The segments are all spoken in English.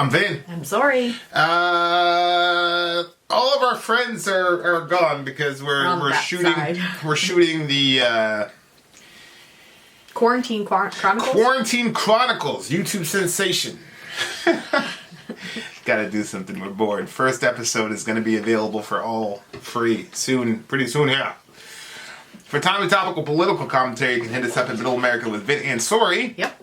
I'm Vin. I'm Sori. All of our friends are gone because we're shooting the Quarantine Chronicles. Quarantine Chronicles YouTube sensation. Gotta do something. We're bored. First episode is going to be available for all free soon, pretty soon here. For timely, topical, political commentary, you can hit us up in Middle America with Vin and Sori. Yep.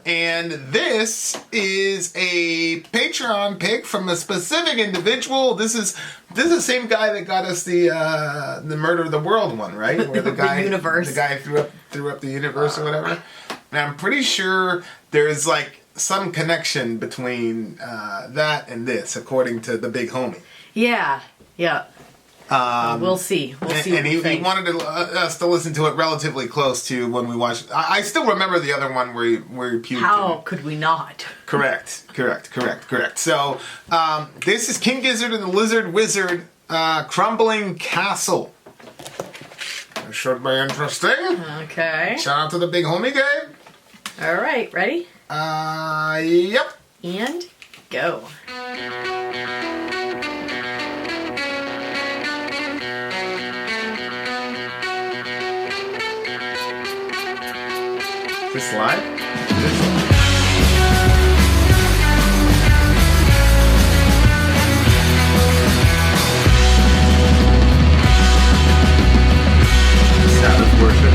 And this is a Patreon pick from a specific individual. This is the same guy that got us the Murder of the World one, right? Where the guy, the guy threw up the universe or whatever. And I'm pretty sure there's like some connection between that and this, according to the big homie. Yeah. We'll see. And he wanted us to listen to it relatively close to when we watched. I still remember the other one where he puked. How could we not? Correct. So, this is King Gizzard and the Lizard Wizard, Crumbling Castle. It should be interesting. Okay. Shout out to the big homie game. All right, ready? Yep. And go. Is this live? Sabbath worship.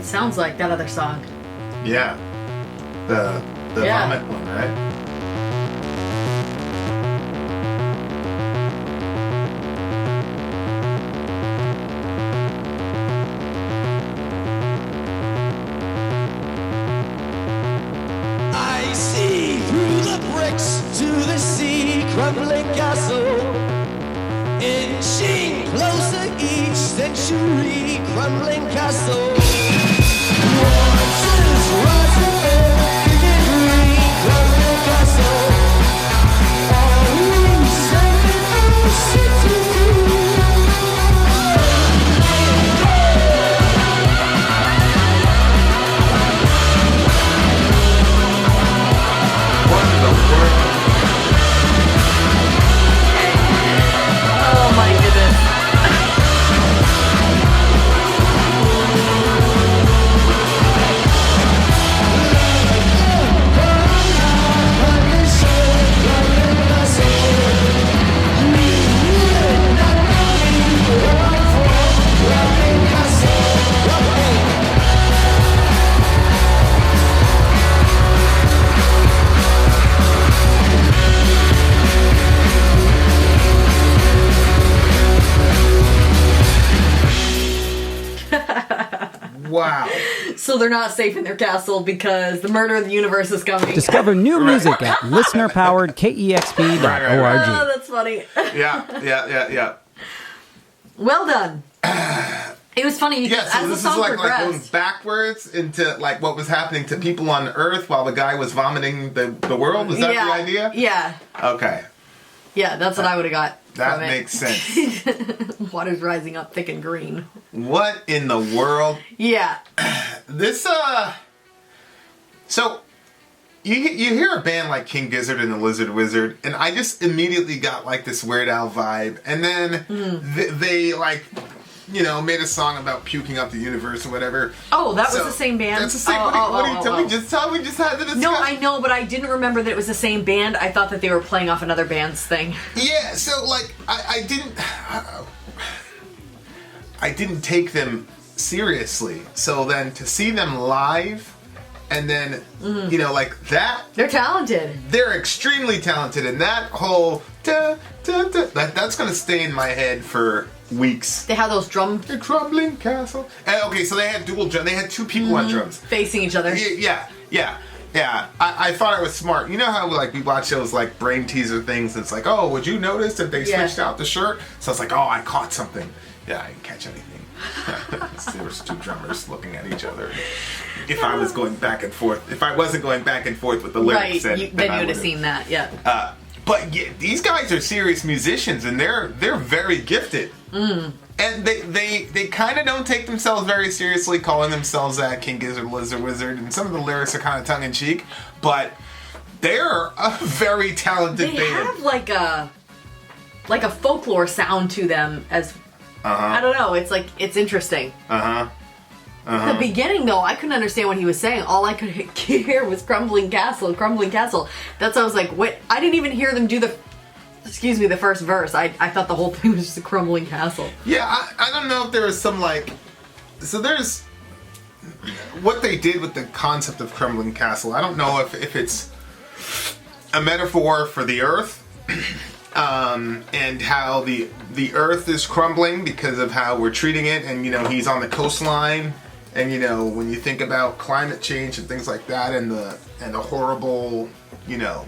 It sounds like that other song. Yeah. The vomit one, right? I see through the bricks to the sea, crumbling castle, inching closer each century, crumbling castle. Waters rising big and green, crumbling castle. Are we saving our city? Oh my goodness. Wow. So they're not safe in their castle because the murder of the universe is coming. Discover new music at listener-powered-KEXP.org. Oh, that's funny. Yeah. Well done. It was funny because Yeah, so as the this is song like going progressed. backwards into like what was happening to people on Earth while the guy was vomiting the world. Is that the idea? Yeah. Okay. Yeah, that's what I would have got. That from it. makes sense. Water's rising up thick and green. What in the world? Yeah. This so you hear a band like King Gizzard and the Lizard Wizard, and I just immediately got like this Weird Al vibe, and then they like, you know, made a song about puking up the universe or whatever. Oh, that was So, the same band? That's the same. Oh, What are you oh, telling oh. me? Just tell me. Just had to discuss. No, I know, but I didn't remember that it was the same band. I thought that they were playing off another band's thing. Yeah, so like I didn't take them seriously. So then to see them live and then you know, like that, They're talented. they're extremely talented, and that whole that's gonna stay in my head for weeks. They have those drum The Crumbling Castle. And okay, so they had dual drum. They had two people on drums. facing each other. Yeah. I thought it was smart. You know how like we watch those like brain teaser things? It's like, oh, would you notice that they Yeah. switched out the shirt? So it's like, oh, I caught something. Yeah, I didn't catch anything. There was two drummers looking at each other. If I was going back and forth, if I wasn't going back and forth with the Right, lyrics, then you would have seen that, yeah. But yeah, these guys are serious musicians, and they're very gifted. And they kind of don't take themselves very seriously, calling themselves King Gizzard, Lizard Wizard, and some of the lyrics are kind of tongue in cheek. But they're a very talented They band. have like a folklore sound to them as I don't know, it's interesting. The beginning though, I couldn't understand what he was saying. All I could hear was Crumbling Castle, Crumbling Castle. That's why I was like, what? I didn't even hear them do the first verse. I thought the whole thing was just a crumbling castle. Yeah, I don't know if there was some like... So there's... What they did with the concept of Crumbling Castle, I don't know if it's a metaphor for the Earth, and how the Earth is crumbling because of how we're treating it, and, you know, he's on the coastline, and, you know, when you think about climate change and things like that, and the horrible, you know,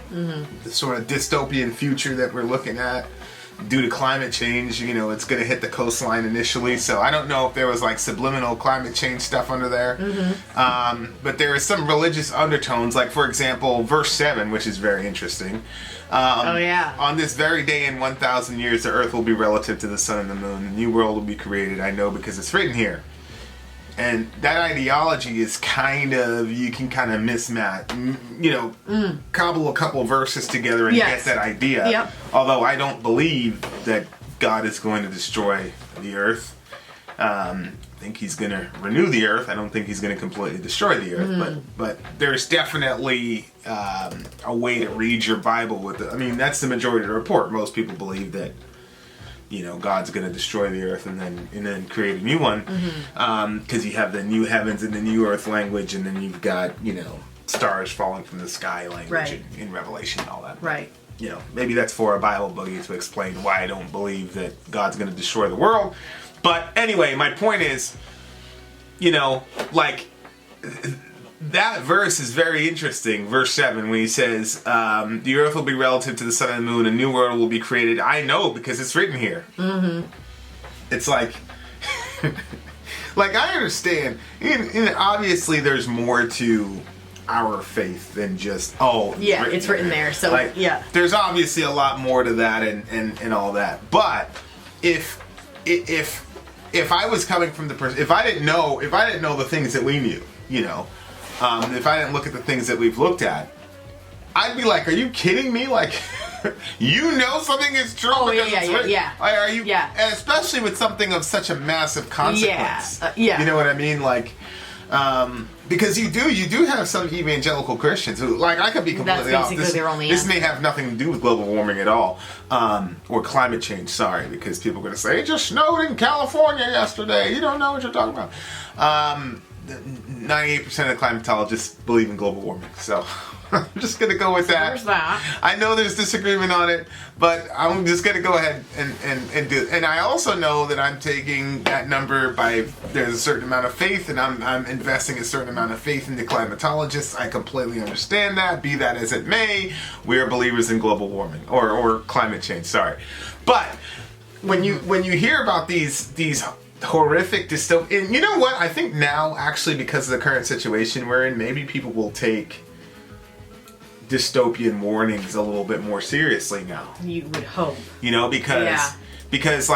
the sort of dystopian future that we're looking at due to climate change, you know, it's going to hit the coastline initially. So I don't know if there was like subliminal climate change stuff under there. But there is some religious undertones, like for example, verse 7, which is very interesting. Oh yeah. On this very day in 1,000 years, the earth will be relative to the sun and the moon. A new world will be created. I know because it's written here. And that ideology is kind of, you can kind of mismatch, you know, cobble a couple verses together and Yes. get that idea. Yep. Although I don't believe that God is going to destroy the earth. I think he's going to renew the earth. I don't think he's going to completely destroy the earth. But there's definitely a way to read your Bible with it. I mean, that's the majority of the report. Most people believe that God's going to destroy the earth and then create a new one, because you have the new heavens and the new earth language, and then you've got stars falling from the sky language in Revelation and all that. Right. Maybe that's for a Bible boogie to explain why I don't believe that God's going to destroy the world. But anyway, my point is, that verse is very interesting. Verse 7, when he says, the earth will be relative to the sun and the moon, a new world will be created. I know because it's written here. Mm-hmm. It's like, I understand. And obviously there's more to our faith than just, it's written there. So, there's obviously a lot more to that and all that. But if I was coming from the person, if I didn't know the things that we knew, if I didn't look at the things that we've looked at, I'd be like, are you kidding me? Something is true. Oh, yeah. Are you? Yeah. And especially with something of such a massive consequence. Yeah. You know what I mean? Because you do have some evangelical Christians who, I could be completely off. This may have nothing to do with global warming at all, or climate change. Sorry, because people are going to say it just snowed in California yesterday. You don't know what you're talking about. 98% of climatologists believe in global warming, so I'm just going to go with that. There's that. I know there's disagreement on it, but I'm just going to go ahead and do it. And I also know that I'm taking that number there's a certain amount of faith, and I'm investing a certain amount of faith into climatologists. I completely understand that, be that as it may. We are believers in global warming, or climate change, sorry. But when you hear about these horrific dystopian, and you know what? I think now, actually, because of the current situation we're in, maybe people will take dystopian warnings a little bit more seriously now. You would hope. Because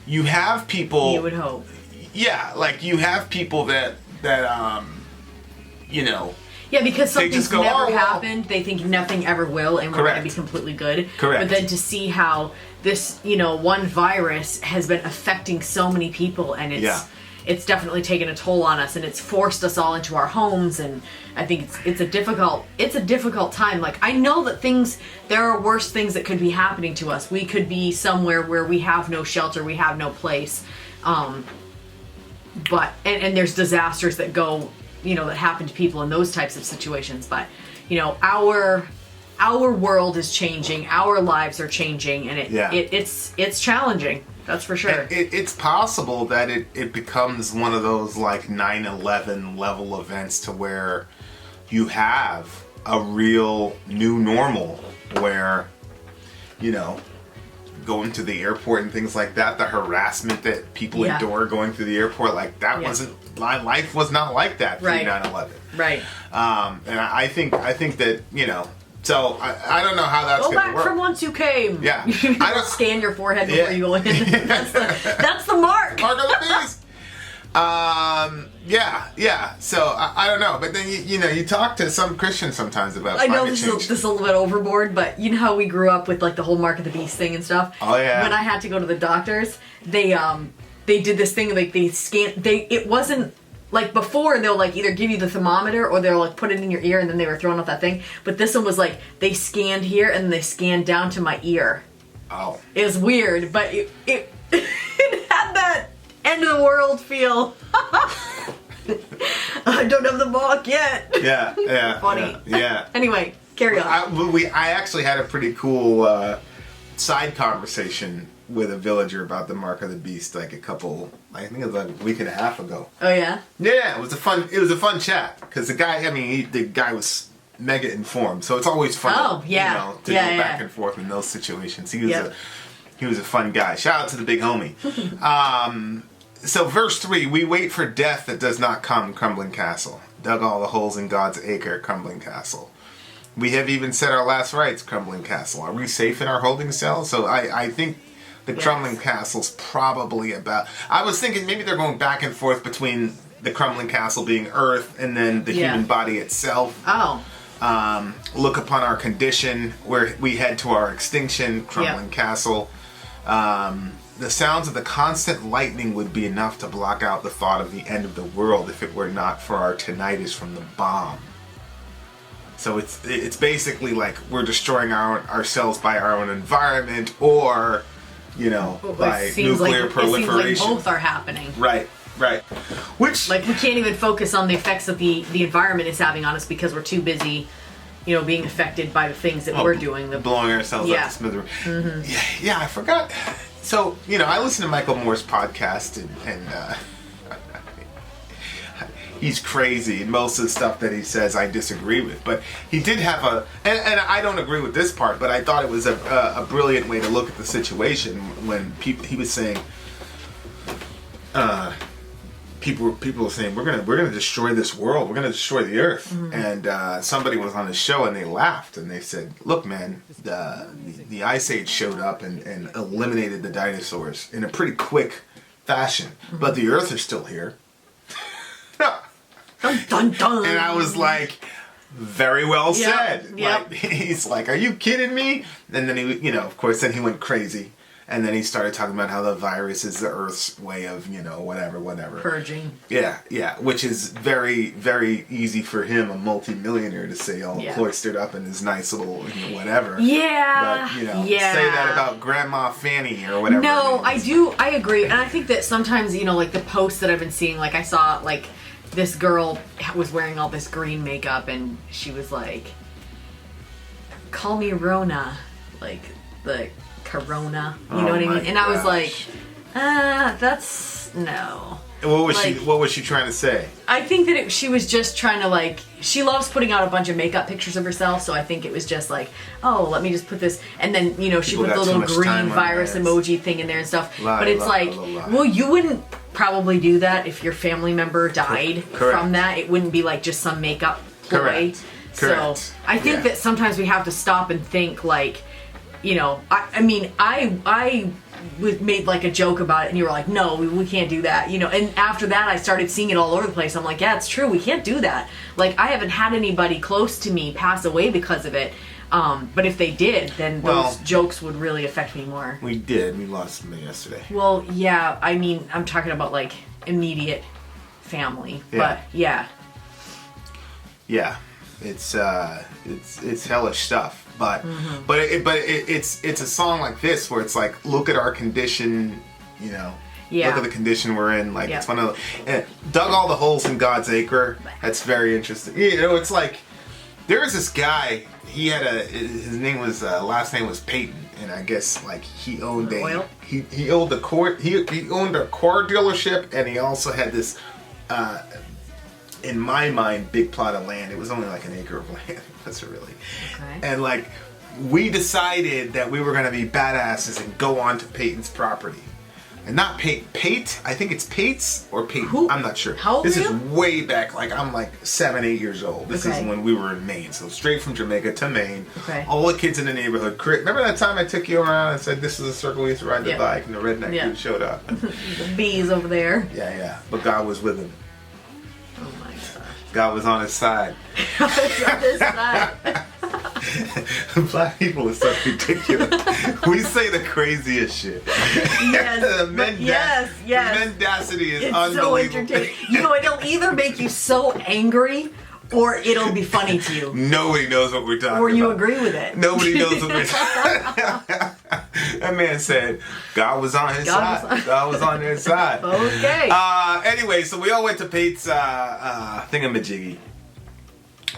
you have people. You would hope. Yeah, you have people that Yeah, because something's go, never happened. They think nothing ever will, and we're going to be completely good. Correct. But then to see how this, one virus has been affecting so many people, and it's definitely taken a toll on us, and it's forced us all into our homes, and I think it's a difficult time. I know that there are worse things that could be happening to us. We could be somewhere where we have no shelter, we have no place, but there's disasters that go, that happen to people in those types of situations. But, our world is changing, our lives are changing, and it's challenging. That's for sure. It's possible that it becomes one of those 9/11 level events to where you have a real new normal where, going to the airport and things like that, the harassment that people endure going through the airport, my life was not like that pre 9/11. Right. And I think that, so I don't know how that's going to work. Go back from once you came. Yeah. I don't scan your forehead before you go in. That's the mark. Mark of the beast. Yeah. So I don't know, but then you talk to some Christians sometimes about climate change. I know this is a little bit overboard, but you know how we grew up with the whole mark of the beast thing and stuff. Oh yeah. When I had to go to the doctors, they did this thing they scanned. It wasn't. Before, they'll either give you the thermometer or they'll put it in your ear, and then they were throwing off that thing. But this one was they scanned here and they scanned down to my ear. Oh. It was weird, but it had that end of the world feel. I don't have the mark yet. Yeah. Funny. Yeah. Anyway, carry on. I actually had a pretty cool side conversation with a villager about the mark of the beast I think it was a week and a half ago. Oh yeah? Yeah, it was a fun chat because the guy was mega informed, so it's always fun to go back and forth in those situations. He was a fun guy. Shout out to the big homie. So verse 3, we wait for death that does not come, Crumbling Castle. Dug all the holes in God's acre, Crumbling Castle. We have even said our last rites, Crumbling Castle. Are we safe in our holding cell? So I think the Crumbling Castle's probably about... I was thinking maybe they're going back and forth between the Crumbling Castle being Earth and then the human body itself. Oh. Look upon our condition, where we head to our extinction, Crumbling Castle. The sounds of the constant lightning would be enough to block out the thought of the end of the world if it were not for our tinnitus from the bomb. So it's basically we're destroying ourselves by our own environment, or by nuclear proliferation. It seems like both are happening. Right. Which, like, we can't even focus on the effects that the environment is having on us because we're too busy, being affected by the things that we're doing. Blowing ourselves up to smithereens. Mm-hmm. Yeah, I forgot. So, I listen to Michael Moore's podcast, and he's crazy, and most of the stuff that he says I disagree with. But he did have and I don't agree with this part, but I thought it was a brilliant way to look at the situation when he was saying, people were saying we're gonna destroy this world, we're gonna destroy the earth, and somebody was on his show and they laughed and they said, look, man, the Ice Age showed up and eliminated the dinosaurs in a pretty quick fashion, but the earth is still here. Dun, dun, dun. And I was like, very well said. Yep. Like, he's like, are you kidding me? And then he, of course, then he went crazy. And then he started talking about how the virus is the Earth's way of, whatever. Purging. Yeah. Which is very, very easy for him, a multi-millionaire, to say all cloistered up in his nice little, whatever. Yeah. But, say that about Grandma Fanny or whatever. No, I agree. And I think that sometimes, like the posts that I've been seeing, like I saw, like, this girl was wearing all this green makeup and she was like, call me Rona. Like, the Corona. You know what I mean? And I was like, that's no. What was she trying to say? I think that she was just trying to, like, she loves putting out a bunch of makeup pictures of herself, so I think it was just like, oh, let me just put this, and then, she put the little green virus emoji thing in there and stuff. But it's well, you wouldn't probably do that if your family member died from that. It wouldn't be like just some makeup ploy. Correct. So I think that sometimes we have to stop and think, like, I made like a joke about it and you were like, no, we can't do that, and after that I started seeing it all over the place. I'm like, yeah, it's true, we can't do that. Like, I haven't had anybody close to me pass away because of it, but if they did, then those jokes would really affect me more. We lost somebody yesterday. Well, yeah, I'm talking about like immediate family, but yeah, it's hellish stuff. But it's a song like this where it's like, look at our condition, look at the condition we're in. Like, it's one of dug all the holes in God's acre. That's very interesting. It's like, there was this guy. He had his name was last name was Peyton, and I guess like he owned he owned a car dealership, and he also had this. In my mind, big plot of land. It was only like an acre of land. That's really. Okay. And like, we decided that we were going to be badasses and go on to Peyton's property. And not Peyton. I think it's Pate's or Peyton. Who? I'm not sure. How old This are is you? way back. Like, I'm like 7, 8 years old. This is when we were in Maine. So straight from Jamaica to Maine. Okay. All the kids in the neighborhood. Remember that time I took you around and said, this is a circle we used to ride the bike, and the redneck dude showed up. The bees over there. Yeah. But God was with him. Oh my gosh. God was on his side. God was on his side. Black people are so ridiculous. We say the craziest shit. Yes. The mendacity is it's unbelievable. So entertaining. It'll either make you so angry or it'll be funny to you. Nobody knows what we're talking about. Or you agree with it. Nobody knows what we're talking about. That man said God was on his side. God was on their side. Okay. Anyway, so we all went to Pate's thingamajiggy.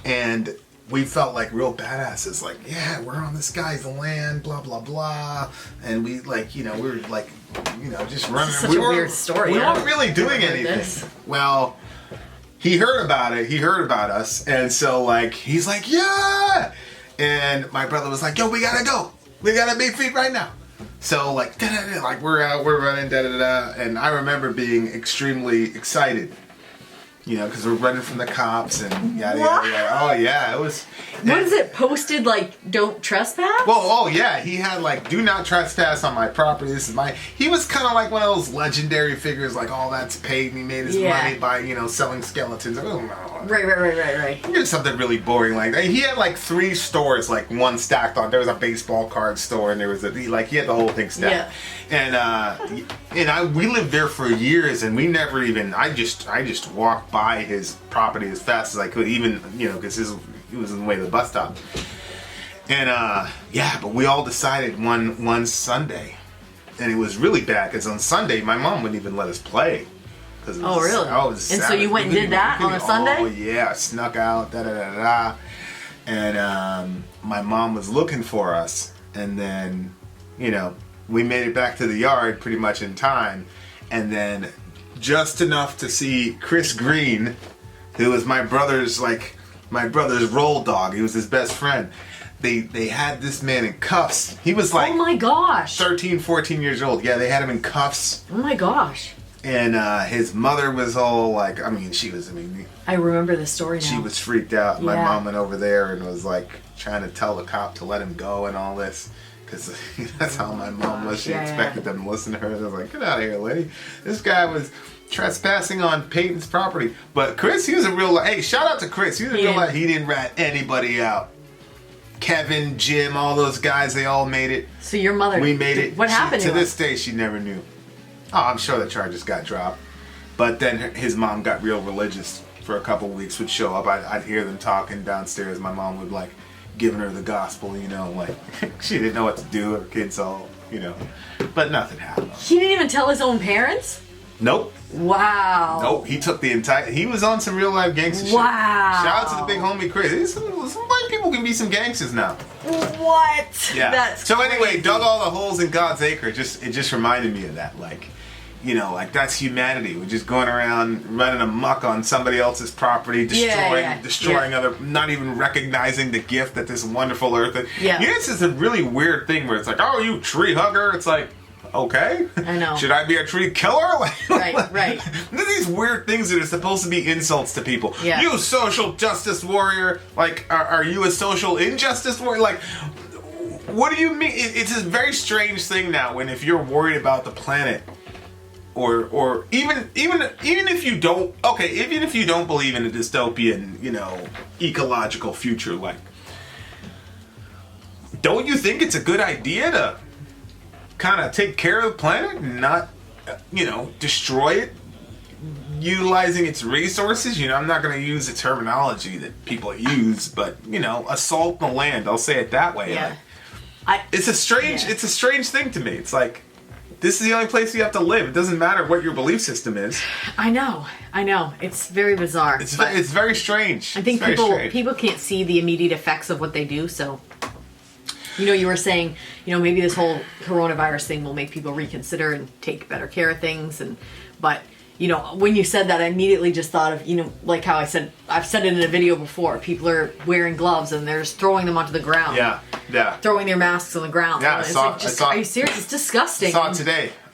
And we felt like real badasses. Like, yeah, we're on this guy's land, blah, blah, blah. And we, like, we were like, just running. This is such a weird story. We weren't really doing anything. Well, he heard about it. He heard about us. And so, like, he's like, yeah. And my brother was like, yo, we gotta go. We gotta be feet right now. So, like, da-da-da, like, we're out, we're running, da-da-da. And I remember being extremely excited. Because we're running from the cops and yada, yada, yada. Oh, yeah, it was... What is it posted, like, don't trespass? Well, oh, yeah, he had, like, do not trespass on my property. This is my... He was kind of like one of those legendary figures, like, oh, that's paid, and he made his money by, selling skeletons. Right. He did something really boring like that. He had, like, 3 stores, like, one stacked on. There was a baseball card store, and there was he had the whole thing stacked. Yeah. And we lived there for years, and we never even... I just walked by his property as fast as I could, even, because he was in the way of the bus stop. And, but we all decided one Sunday And it was really bad because on Sunday my mom wouldn't even let us play. Oh, really? And so you went and did that on a Sunday? Oh, yeah. I snuck out, da-da-da-da. And my mom was looking for us. And then, you know, we made it back to the yard pretty much in time. And then just enough to see Chris Green, who was my brother's roll dog. He was his best friend. They had this man in cuffs. He was like... Oh, my gosh. 13, 14 years old. Yeah, they had him in cuffs. Oh, my gosh. And his mother was all like, I remember this story now. She was freaked out. My mom went over there and was like trying to tell the cop to let him go and all this. Because that's how my mom was. She expected them to listen to her. I was like, get out of here, lady. This guy was trespassing on Peyton's property. But Chris, he was a real... Hey, shout out to Chris. He was a real... He didn't rat anybody out. Kevin, Jim, all those guys, they all made it. So your mother... We made it. What happened to this day, she never knew. Oh, I'm sure the charges got dropped. But then his mom got real religious for a couple weeks, would show up. I'd hear them talking downstairs. My mom would, like, giving her the gospel, you know, like, she didn't know what to do. Her kids all, you know. But nothing happened. He didn't even tell his own parents? Nope. Wow. Nope. He took the entire... He was on some real-life gangster shit. Wow. Shout out to the big homie Chris. Some white people can be some gangsters now. What? Yeah. That's so anyway, crazy. dug all the holes in God's acre. It just reminded me of that. Like, you know, like that's humanity. We're just going around running amok on somebody else's property, destroying other, not even recognizing the gift that this wonderful earth is. Yeah. You know, this is a really weird thing where it's like, oh, you tree hugger. It's like, okay. I know. Should I be a tree killer? Like, Right. These weird things that are supposed to be insults to people. Yeah. You social justice warrior. Like, are you a social injustice warrior? Like, what do you mean? It's a very strange thing now when if you're worried about the planet, or even if you don't, even if you don't believe in a dystopian, you know, ecological future, like, don't you think it's a good idea to kind of take care of the planet and not, you know, destroy it, utilizing its resources? You know, I'm not going to use the terminology that people use, but, you know, assault the land. I'll say it that way. Yeah. Like, it's a strange thing to me. It's like, this is the only place you have to live. It doesn't matter what your belief system is. I know. It's very bizarre. It's very strange. I think people can't see the immediate effects of what they do, so... You know, you were saying, you know, maybe this whole coronavirus thing will make people reconsider and take better care of things. But, you know, when you said that, I immediately just thought of, you know, like how I've said it in a video before. People are wearing gloves and they're just throwing them onto the ground. Yeah. Throwing their masks on the ground. Yeah, are you serious? It's disgusting. I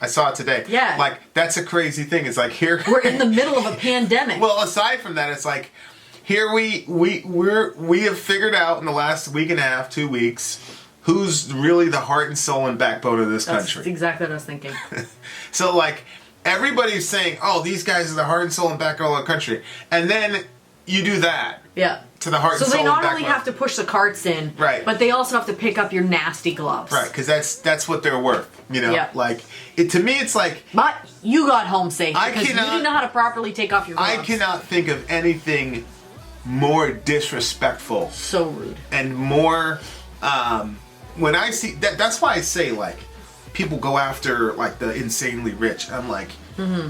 saw it today. Yeah. Like, that's a crazy thing. It's like, here... We're in the middle of a pandemic. Well, aside from that, it's like, here we have figured out in the last week and a half, 2 weeks... who's really the heart and soul and backbone of this country. That's exactly what I was thinking. So, like, everybody's saying, oh, these guys are the heart and soul and backbone of the country. And then you do that. Yeah. To the heart and soul So they and not backbone. only have to push the carts in, right, but they also have to pick up your nasty gloves. Right, because that's what they're worth. You know? Yeah. Like, to me, it's like... But you got home safe because you didn't know how to properly take off your gloves. I cannot think of anything more disrespectful. So rude. And more... when I see that's why I say, like, people go after, like, the insanely rich. I'm like,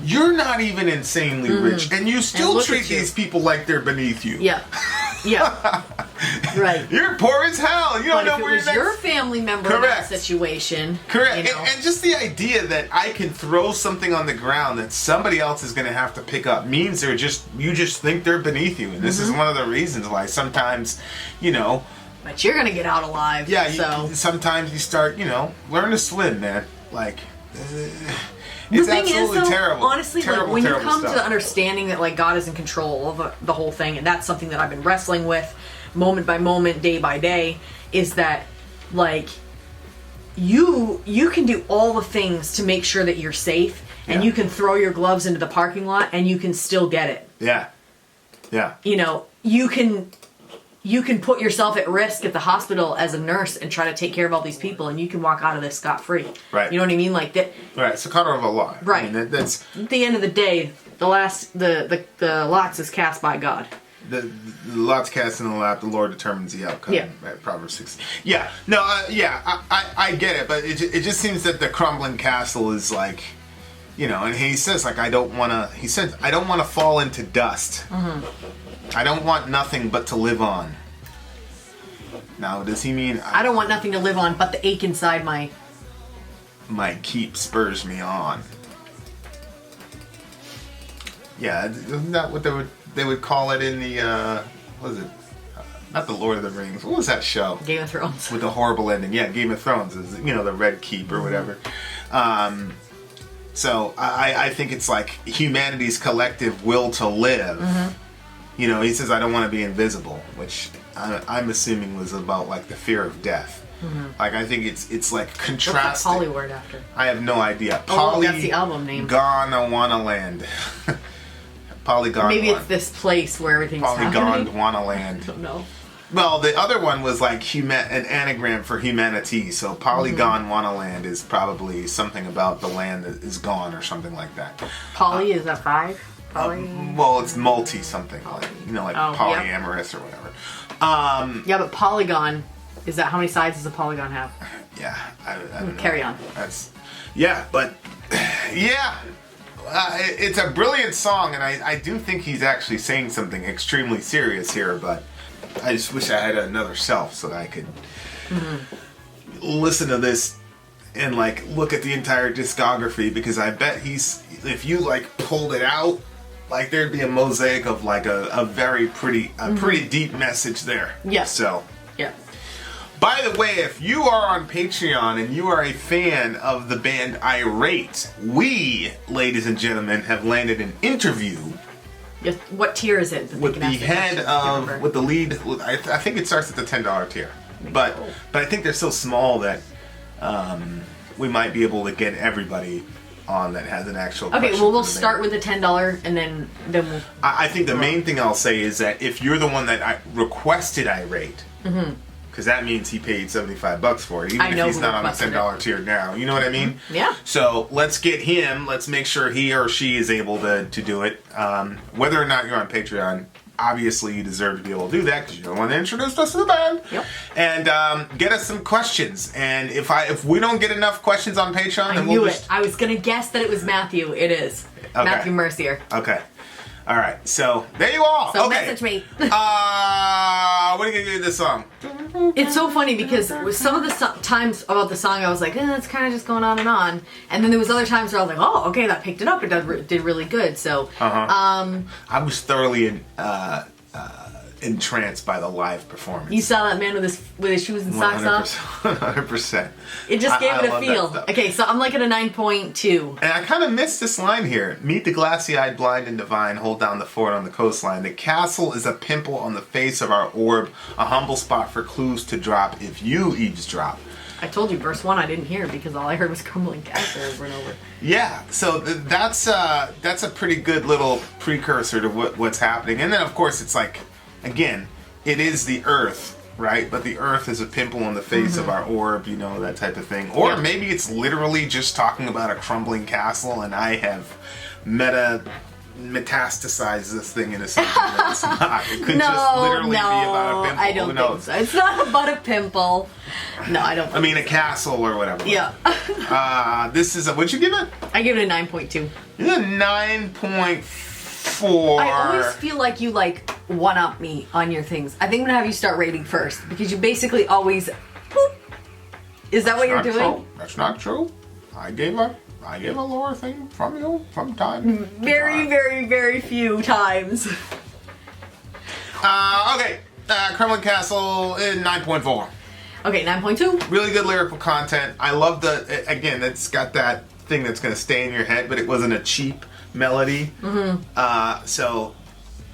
you're not even insanely rich, and you still treat these people like they're beneath you. Yeah. Right. You're poor as hell. You don't know where if it was your family member in that situation. Correct. You know. And just the idea that I can throw something on the ground that somebody else is going to have to pick up means you just think they're beneath you, and this is one of the reasons why sometimes, you know. But you're gonna get out alive. Yeah, sometimes you start, you know, learn to swim, man. Like, it's absolutely terrible. Honestly, terrible, like, when you come stuff. to the understanding that, like, God is in control of the whole thing, and that's something that I've been wrestling with moment by moment, day by day, is that, like, you can do all the things to make sure that you're safe, and you can throw your gloves into the parking lot, and you can still get it. Yeah. You know, you can put yourself at risk at the hospital as a nurse and try to take care of all these people, and you can walk out of this scot-free. Right. You know what I mean? Like that. Right. It's a color of a law. Right. I mean, that's at the end of the day, the lots is cast by God. the lots cast in the lap, the Lord determines the outcome. Yeah. Right, Proverbs 6. Yeah, no, I get it, but it just seems that the crumbling castle is like, you know, and he says like, I don't want to fall into dust. I don't want nothing but to live on. Now, does he mean I don't want nothing to live on but the ache inside my keep spurs me on? Yeah, isn't that what they would call it in the what is it? Not the Lord of the Rings. What was that show? Game of Thrones. With the horrible ending. Yeah, Game of Thrones is, you know, the Red Keep or whatever. So I think it's like humanity's collective will to live. You know, he says, I don't want to be invisible, which I'm assuming was about like the fear of death. Like, I think it's like contrasting. What's that Polly word after? I have no idea. Oh, that's the album name. Polygon Wanna Land. Polygon. Maybe it's this place where everything's Polygon happening. Wanna Land. I don't know. Well, the other one was like an anagram for humanity. So Polygon Wanna Land is probably something about the land that is gone or something like that. Poly, is that 5? Poly? Well, it's multi something, like, you know, like polyamorous or whatever. Yeah, but polygon, is that how many sides does a polygon have? Yeah, I don't know. Carry on. It's a brilliant song, and I do think he's actually saying something extremely serious here, but I just wish I had another self so that I could listen to this and like look at the entire discography, because I bet if you like pulled it out, like there'd be a mosaic of like a very pretty deep message there. Yeah. So yeah. By the way, if you are on Patreon and you are a fan of the band Irate, we, ladies and gentlemen, have landed an interview. Yes. What tier is it? With the head of, with the lead, I think it starts at the $10 tier. But I think they're so small that we might be able to get everybody on that has an actual question. Okay, well, we'll start with the $10 and then we'll... I think the main thing I'll say is that if you're the one that requested Irate, because that means he paid $75 for it, even if he's not on the $10 tier now. You know what I mean? Yeah. So let's get him. Let's make sure he or she is able to do it. Whether or not you're on Patreon, obviously you deserve to be able to do that because you're the one that introduced us to the band. Yep. And get us some questions. And if we don't get enough questions on Patreon, then we'll just... I was going to guess that it was Matthew. It is. Okay. Matthew Mercier. Okay. All right. So there you are. So okay. message me. What are you going to do with this song? It's so funny because with some of the times about the song, I was like, it's kind of just going on. And then there was other times where I was like, oh, okay, that picked it up. It did really good. So, I was thoroughly entranced by the live performance. You saw that man with his shoes and socks off? 100%. It just gave it a feel. Okay, so I'm like at a 9.2. And I kind of missed this line here. Meet the glassy-eyed, blind and divine, hold down the fort on the coastline. The castle is a pimple on the face of our orb, a humble spot for clues to drop if you eavesdrop. I told you, verse 1 I didn't hear because all I heard was Crumbling Castle over and over. Yeah, so that's a pretty good little precursor to what's happening. And then, of course, it's like, again, it is the earth, right? But the earth is a pimple on the face of our orb, you know, that type of thing. Or maybe it's literally just talking about a crumbling castle, and I have metastasized this thing into something that it's not. It could just literally be about a pimple. I don't think so. It's not about a pimple. No, I don't think I mean, a castle or whatever. Yeah. This is what'd you give it? I give it a 9.2. It's a 9.4. I always feel like you one-up me on your things. I think I'm gonna have you start rating first because you basically always. Boop. Is that what you're doing? True. That's not true. I gave a lower thing from time. Very, very, very few times. Okay. Crumbling Castle in 9.4. Okay, 9.2. Really good lyrical content. I love again, it's got that thing that's gonna stay in your head, but it wasn't a cheap melody. So,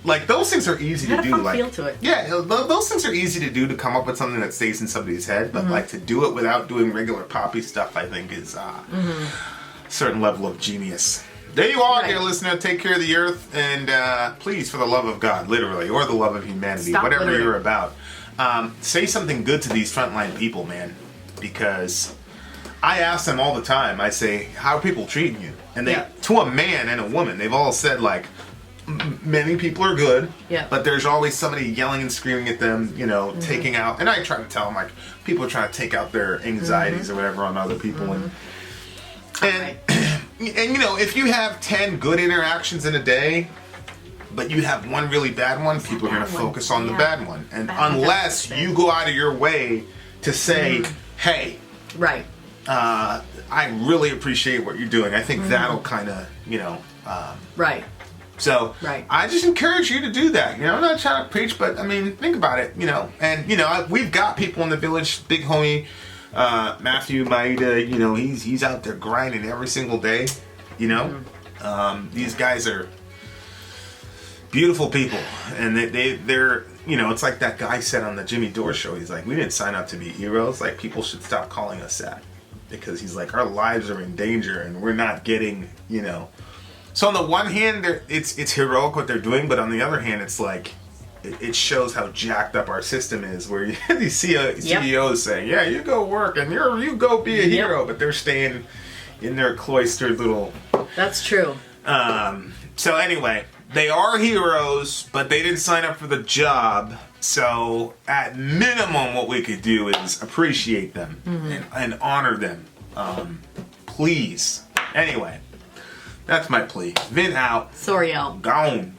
like, those things are easy to do. Fun feel to it. Yeah, those things are easy to do to come up with something that stays in somebody's head. But like to do it without doing regular poppy stuff, I think is a certain level of genius. There you are, dear listener. Take care of the earth, and please, for the love of God, literally, or the love of humanity, whatever you're about, say something good to these frontline people, man, because I ask them all the time. I say, how are people treating you? And they, to a man and a woman, they've all said, like, many people are good, Yeah. but there's always somebody yelling and screaming at them, taking out, and I try to tell them, like, people are trying to take out their anxieties or whatever on other people, and if you have 10 good interactions in a day, but you have one really bad one, people are going to focus on the bad one, and unless you go out of your way to say, hey, right, I really appreciate what you're doing, I think that'll kind of, right. So I just encourage you to do that. I'm not trying to preach, but I mean, think about it. And we've got people in the village. Big homie Matthew Maida. He's out there grinding every single day. These guys are beautiful people, and they're it's like that guy said on the Jimmy Dore show. He's like, we didn't sign up to be heroes. Like, people should stop calling us that, because he's like, our lives are in danger, and we're not getting So on the one hand, it's heroic what they're doing, but on the other hand, it's like it shows how jacked up our system is. Where you have these CEOs saying, "Yeah, you go work and you go be a hero," but they're staying in their cloistered little. That's true. So anyway, they are heroes, but they didn't sign up for the job. So at minimum, what we could do is appreciate them and honor them. Please. Anyway. That's my plea. Vin out. Sorry, out. Gone.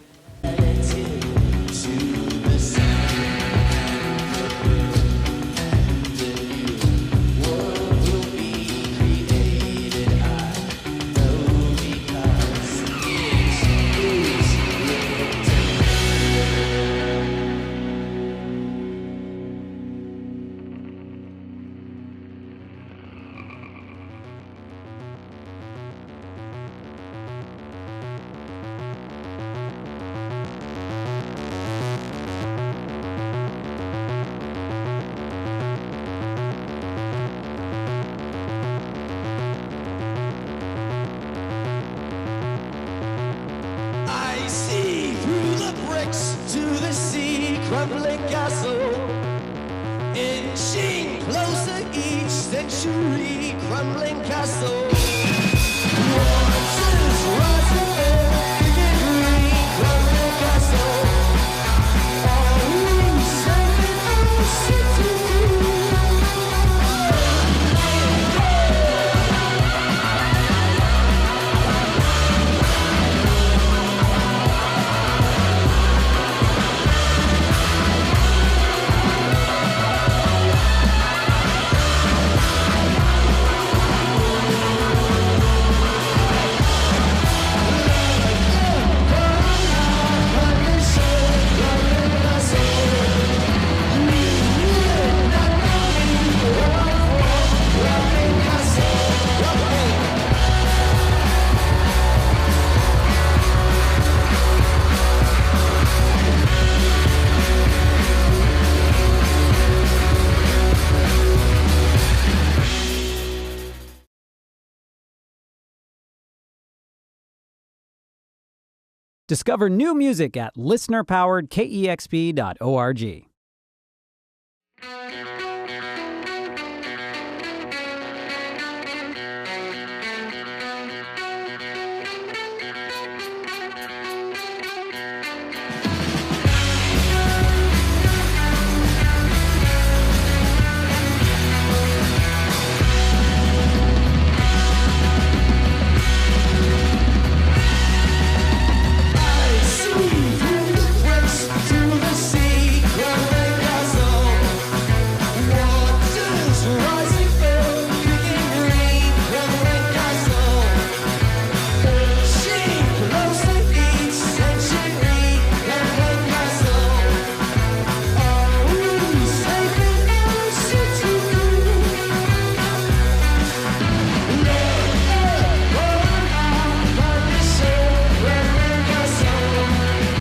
I see through the bricks to the sea, crumbling castle, inching closer each century, crumbling castle. Waters rising big and green, crumbling castle. Are we saving our city? Discover new music at listener-powered KEXP.org.